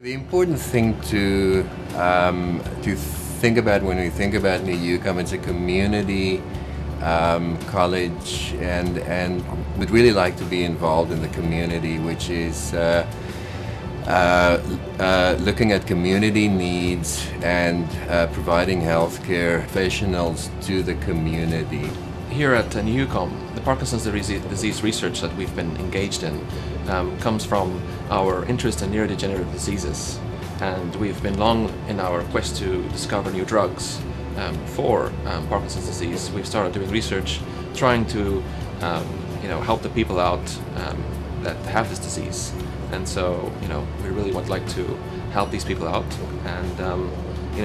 The important thing to think about when we think about Neoucom, it's a community college, and we'd really like to be involved in the community, which is looking at community needs and providing healthcare professionals to the community. Here at Neoucom, the Parkinson's disease research that we've been engaged in comes from our interest in neurodegenerative diseases, and we've been long in our quest to discover new drugs for Parkinson's disease. We've started doing research trying to help the people out that have this disease, and so we really would like to help these people out and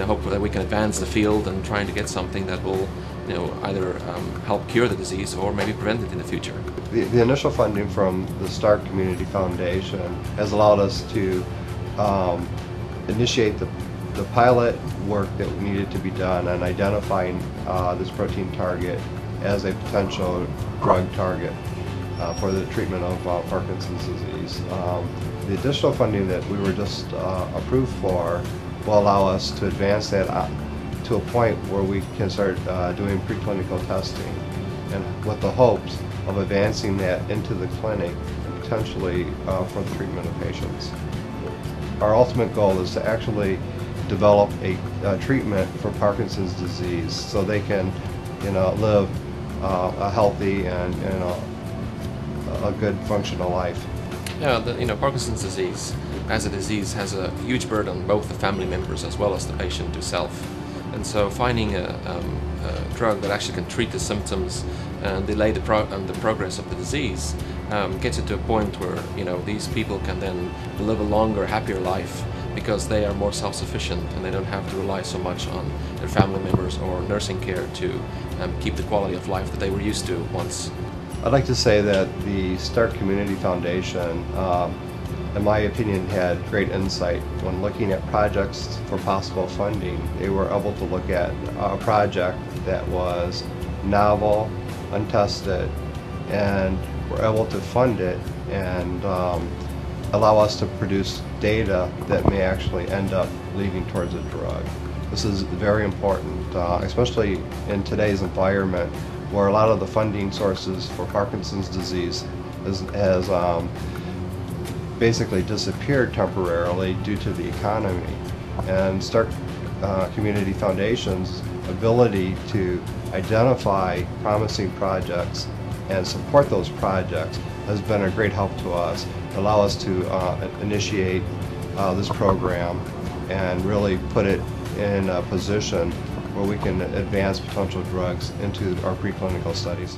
hope that we can advance the field and trying to get something that will either help cure the disease or maybe prevent it in the future. The initial funding from the START Community Foundation has allowed us to initiate the pilot work that needed to be done on identifying this protein target as a potential drug target for the treatment of Parkinson's disease. The additional funding that we were just approved for will allow us to advance that to a point where we can start doing preclinical testing, and with the hopes of advancing that into the clinic and potentially for the treatment of patients. Our ultimate goal is to actually develop a treatment for Parkinson's disease so they can live a healthy and a good functional life. Yeah, Parkinson's disease as a disease has a huge burden on both the family members as well as the patient himself. And so finding a drug that actually can treat the symptoms and delay the progress of the disease gets it to a point where these people can then live a longer, happier life because they are more self-sufficient and they don't have to rely so much on their family members or nursing care to keep the quality of life that they were used to once. I'd like to say that the START Community Foundation, in my opinion, had great insight when looking at projects for possible funding. They were able to look at a project that was novel, untested, and were able to fund it and allow us to produce data that may actually end up leading towards a drug. This is very important, especially in today's environment where a lot of the funding sources for Parkinson's disease has basically disappeared temporarily due to the economy. And START Community Foundation's ability to identify promising projects and support those projects has been a great help to us, allow us to initiate this program and really put it in a position where we can advance potential drugs into our preclinical studies.